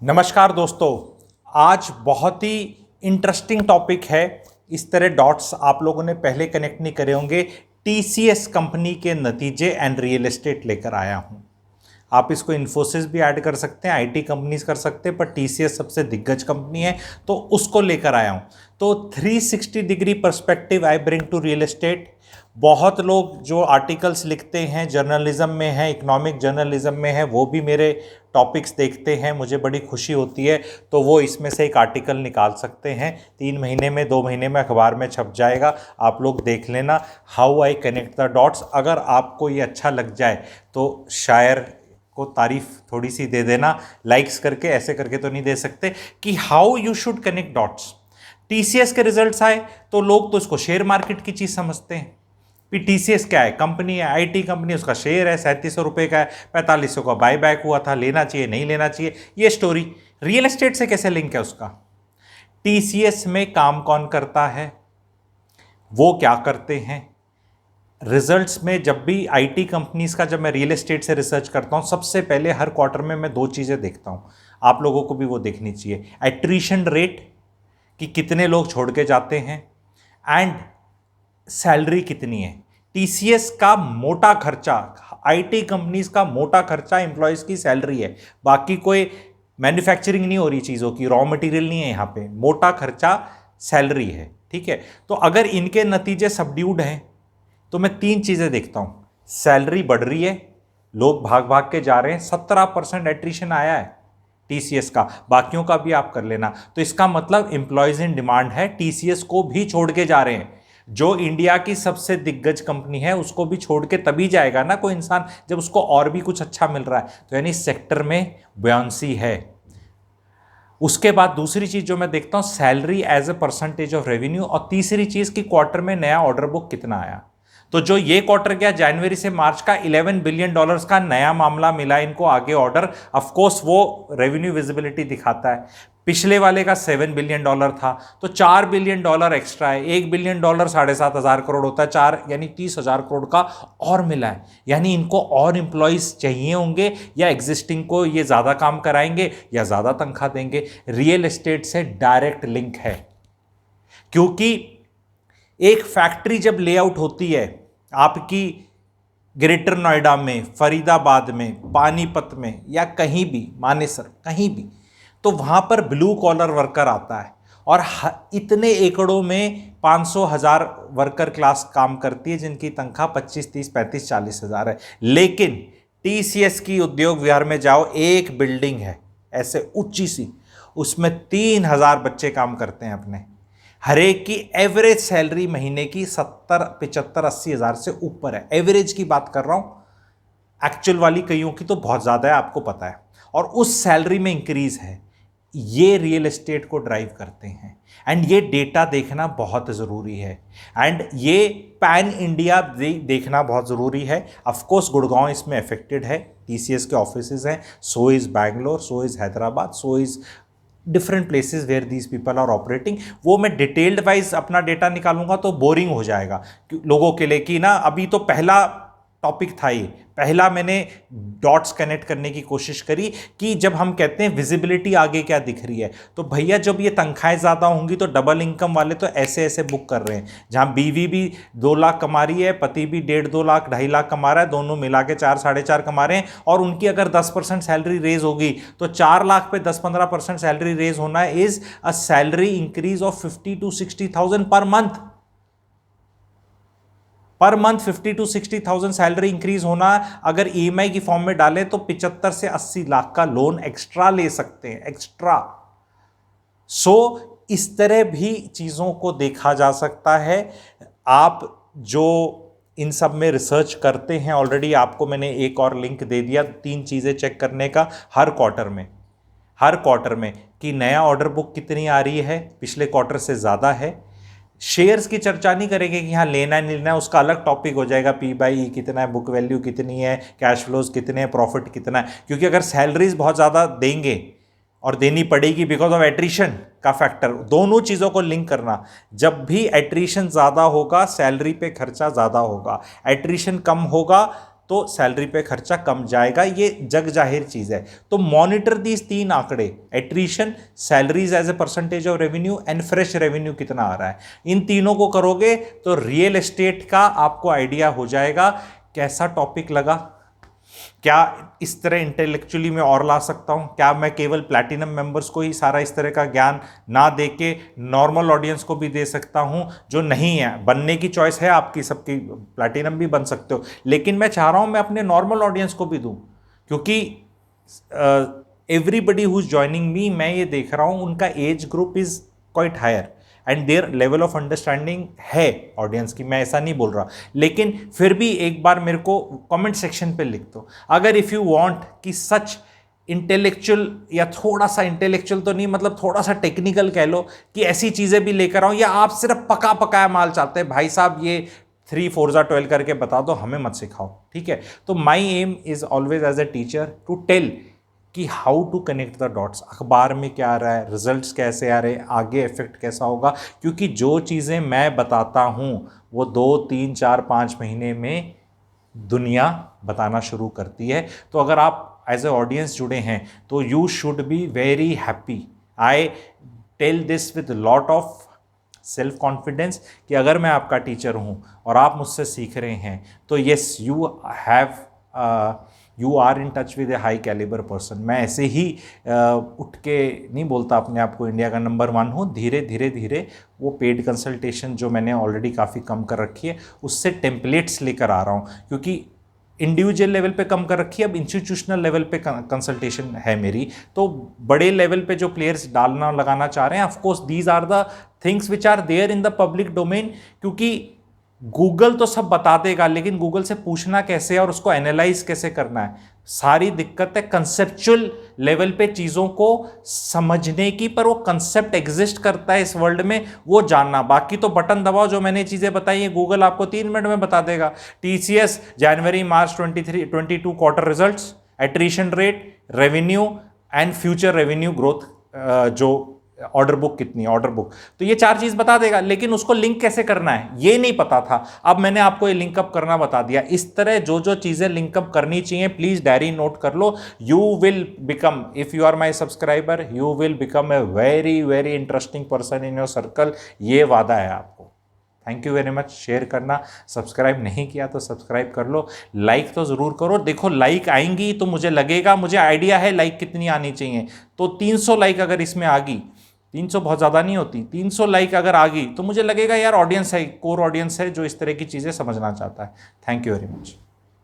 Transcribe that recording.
नमस्कार दोस्तों। आज बहुत ही इंटरेस्टिंग टॉपिक है। इस तरह डॉट्स आप लोगों ने पहले कनेक्ट नहीं करे होंगे। टीसीएस कंपनी के नतीजे एंड रियल एस्टेट लेकर आया हूं। आप इसको इन्फोसिस भी ऐड कर सकते हैं, आईटी कंपनीज कर सकते हैं, पर टीसीएस सबसे दिग्गज कंपनी है तो उसको लेकर आया हूं। तो 360 degree perspective I bring to real estate. बहुत लोग जो आर्टिकल्स लिखते हैं, जर्नलिज्म में है, इकोनॉमिक जर्नलिज्म में है, वो भी मेरे टॉपिक्स देखते हैं, मुझे बड़ी खुशी होती है। तो वो इसमें से एक आर्टिकल निकाल सकते हैं, 3 महीने में 2 महीने में अखबार में छप जाएगा। आप लोग देख लेना, how I connect the dots. अगर आपको ये अच्छा लग जाए तो शायर को तारीफ थोड़ी सी दे देना, लाइक्स करके। ऐसे करके तो नहीं दे सकते कि how you should connect dots. TCS के रिजल्ट्स आए तो लोग तो इसको शेयर मार्केट की चीज़ समझते हैं। टीसीएस क्या है? कंपनी है, आईटी कंपनी, उसका शेयर है, 3700 रुपये का है, 4500 का बाय बैक हुआ था, लेना चाहिए नहीं लेना चाहिए, ये स्टोरी। रियल एस्टेट से कैसे लिंक है उसका? टीसीएस में काम कौन करता है, वो क्या करते हैं? रिजल्ट्स में जब भी आईटी कंपनीज का, जब मैं रियल एस्टेट से रिसर्च करता हूं, सबसे पहले हर क्वार्टर में मैं 2 चीज़ें देखता हूं। आप लोगों को भी वो देखनी चाहिए। एट्रीशन रेट, कि कितने लोग छोड़ के जाते हैं, एंड सैलरी कितनी है। टीसीएस का मोटा खर्चा, आईटी कंपनीज का मोटा खर्चा एम्प्लॉयज़ की सैलरी है। बाकी कोई मैन्युफैक्चरिंग नहीं हो रही चीज़ों की, रॉ मटेरियल नहीं है यहाँ पे, मोटा खर्चा सैलरी है। ठीक है, तो अगर इनके नतीजे सबड्यूड हैं तो मैं 3 चीज़ें देखता हूँ। सैलरी बढ़ रही है, लोग भाग भाग के जा रहे हैं, 17% एट्रिशन आया है टीसीएस का, बाकियों का भी आप कर लेना। तो इसका मतलब एम्प्लॉयज़ इन डिमांड है, टीसीएस को भी छोड़ के जा रहे हैं। जो इंडिया की सबसे दिग्गज कंपनी है उसको भी छोड़ के तभी जाएगा ना कोई इंसान, जब उसको और भी कुछ अच्छा मिल रहा है। तो यानी सेक्टर में बुयांसी है। उसके बाद दूसरी चीज जो मैं देखता हूं, salary as a percentage of revenue. और तीसरी चीज कि क्वार्टर में नया ऑर्डर बुक कितना आया। तो जो ये क्वार्टर गया जनवरी से मार्च का, $11 बिलियन का नया मामला मिला इनको आगे ऑर्डर। ऑफ कोर्स वो रेवेन्यू विजिबिलिटी दिखाता है। पिछले वाले का $7 बिलियन था, तो $4 बिलियन एक्स्ट्रा है। $1 बिलियन 7,500 करोड़ होता है, 4 यानी 30,000 करोड़ का और मिला है। यानी इनको और एम्प्लॉयज चाहिए होंगे, या एग्जिस्टिंग को ये ज़्यादा काम कराएंगे या ज़्यादा तनख्वाह देंगे। रियल एस्टेट से डायरेक्ट लिंक है, क्योंकि एक फैक्ट्री जब लेआउट होती है आपकी ग्रेटर नोएडा में, फरीदाबाद में, पानीपत में, या कहीं भी, मानेसर, कहीं भी, तो वहाँ पर ब्लू कॉलर वर्कर आता है। और इतने एकड़ों में 500,000 वर्कर क्लास काम करती है, जिनकी तनख्वाह 25, 30, 35, 40 हज़ार है। लेकिन टीसीएस की उद्योग विहार में जाओ, एक बिल्डिंग है ऐसे ऊंची सी, उसमें 3,000 बच्चे काम करते हैं अपने। हर एक की एवरेज सैलरी महीने की 70, 75, 80 हज़ार से ऊपर है। एवरेज की बात कर रहा हूं, एक्चुअल वाली कईयों की तो बहुत ज़्यादा है, आपको पता है। और उस सैलरी में इंक्रीज है। ये रियल एस्टेट को ड्राइव करते हैं, एंड ये डेटा देखना बहुत ज़रूरी है। एंड ये पैन इंडिया देखना बहुत ज़रूरी है। ऑफकोर्स गुड़गांव इसमें अफेक्टेड है, टीसीएस के ऑफिसेज हैं, so is Bangalore, so is Hyderabad, so is different places where these people are operating. वो मैं डिटेल्ड वाइज अपना डेटा निकालूंगा तो बोरिंग हो जाएगा लोगों के लिए, कि ना अभी तो पहला टॉपिक था ये, पहला मैंने डॉट्स कनेक्ट करने की कोशिश करी कि जब हम कहते हैं विजिबिलिटी आगे क्या दिख रही है, तो भैया जब ये तनख्वाहें ज़्यादा होंगी तो डबल इनकम वाले तो ऐसे ऐसे बुक कर रहे हैं। जहाँ बीवी भी 2 लाख कमा रही है, पति भी 1.5-2 लाख, 2.5 लाख कमा रहा है, दोनों मिला के 4, 4.5 कमा रहे हैं। और उनकी अगर 10% सैलरी रेज होगी तो 4 लाख पे 10-15% सैलरी रेज होना is a salary increase of 50,000 to 60,000 per month. 50,000 to 60,000 salary increase होना, अगर ईएमआई की फॉर्म में डालें तो 75 से 80 लाख का लोन एक्स्ट्रा ले सकते हैं, एक्स्ट्रा। सो इस तरह भी चीज़ों को देखा जा सकता है। आप जो इन सब में रिसर्च करते हैं, ऑलरेडी आपको मैंने एक और लिंक दे दिया 3 चीज़ें चेक करने का हर क्वार्टर में कि नया ऑर्डर बुक कितनी आ रही है, पिछले क्वार्टर से ज़्यादा है। शेयर्स की चर्चा नहीं करेंगे कि हाँ लेना है नहीं लेना है, उसका अलग टॉपिक हो जाएगा। P/E कितना है, बुक वैल्यू कितनी है, कैश फ्लोज कितने हैं, प्रॉफिट कितना है। क्योंकि अगर सैलरीज बहुत ज़्यादा देंगे और देनी पड़ेगी बिकॉज ऑफ एट्रिशन का फैक्टर, दोनों चीज़ों को लिंक करना। जब भी एट्रिशन ज़्यादा होगा सैलरी पे खर्चा ज़्यादा होगा, एट्रिशन कम होगा तो सैलरी पे खर्चा कम जाएगा, ये जग जाहिर चीज़ है। तो मॉनिटर दीज 3 आंकड़े, attrition, salaries as a percentage of revenue and fresh revenue कितना आ रहा है। इन तीनों को करोगे तो रियल एस्टेट का आपको आइडिया हो जाएगा। कैसा टॉपिक लगा? क्या इस तरह इंटेलेक्चुअली मैं और ला सकता हूं? क्या मैं केवल प्लैटिनम मेंबर्स को ही सारा इस तरह का ज्ञान ना दे के नॉर्मल ऑडियंस को भी दे सकता हूं? जो नहीं है, बनने की चॉइस है आपकी, सबकी, प्लैटिनम भी बन सकते हो, लेकिन मैं चाह रहा हूं मैं अपने नॉर्मल ऑडियंस को भी दूं, क्योंकि everybody who is joining me, मैं ये देख रहा हूं उनका age group is quite higher and their level of understanding है ऑडियंस की, मैं ऐसा नहीं बोल रहा, लेकिन फिर भी एक बार मेरे को कमेंट सेक्शन पे लिख दो अगर इफ़ यू वांट कि सच इंटेलेक्चुअल, या थोड़ा सा इंटेलेक्चुअल तो नहीं, मतलब थोड़ा सा टेक्निकल कह लो, कि ऐसी चीज़ें भी लेकर आऊँ, या आप सिर्फ पका पकाया माल चाहते हैं, भाई साहब ये 3 4 12 करके बता दो, हमें मत सिखाओ, ठीक है। तो my aim is always as a teacher to tell कि how to connect the dots, अखबार में क्या आ रहा है, रिजल्ट्स कैसे आ रहे हैं, आगे इफेक्ट कैसा होगा, क्योंकि जो चीज़ें मैं बताता हूँ वो 2 3 4 5 महीने में दुनिया बताना शुरू करती है। तो अगर आप एज ए ऑडियंस जुड़े हैं तो you should be very happy. I tell this with lot of self confidence कि अगर मैं आपका टीचर हूँ और आप मुझसे सीख रहे हैं तो yes you are in touch with a high calibre person. मैं ऐसे ही उठ के नहीं बोलता अपने आप को इंडिया का नंबर 1 हूँ, धीरे धीरे धीरे वो पेड कंसल्टेशन जो मैंने ऑलरेडी काफ़ी कम कर रखी है उससे टेम्पलेट्स लेकर आ रहा हूँ, क्योंकि इंडिविजुअल लेवल पे कम कर रखी है, अब इंस्टीट्यूशनल लेवल पे कंसल्टेशन है मेरी। तो बड़े लेवल पे जो प्लेयर्स डालना लगाना चाह रहे हैं, of course these are the things which are there in the public domain, क्योंकि गूगल तो सब बता देगा, लेकिन गूगल से पूछना कैसे है और उसको एनालाइज कैसे करना है, सारी दिक्कत है कंसेप्चुअल लेवल पे चीज़ों को समझने की। पर वो कंसेप्ट एग्जिस्ट करता है इस वर्ल्ड में, वो जानना। बाकी तो बटन दबाओ, जो मैंने चीज़ें बताई हैं गूगल आपको 3 मिनट में बता देगा। TCS January March 22 quarter results, attrition rate, revenue and future revenue growth, जो ऑर्डर बुक कितनी है, ऑर्डर बुक, तो ये 4 चीज बता देगा, लेकिन उसको लिंक कैसे करना है ये नहीं पता था। अब मैंने आपको ये लिंकअप करना बता दिया। इस तरह जो जो चीजें लिंकअप करनी चाहिए प्लीज डायरी नोट कर लो। You will become, if you are my subscriber, you will become a very very interesting person in your circle, ये वादा है आपको। Thank you very much. Share करना, सब्सक्राइब नहीं किया तो सब्सक्राइब कर लो, लाइक तो ज़रूर करो। देखो लाइक आएंगी तो मुझे लगेगा, मुझे आइडिया है लाइक कितनी आनी चाहिए, तो 300 लाइक अगर इसमें आ गई, 300 बहुत ज़्यादा नहीं होती, 300 लाइक अगर आ गई तो मुझे लगेगा यार ऑडियंस है, कोर ऑडियंस है जो इस तरह की चीज़ें समझना चाहता है। Thank you very much.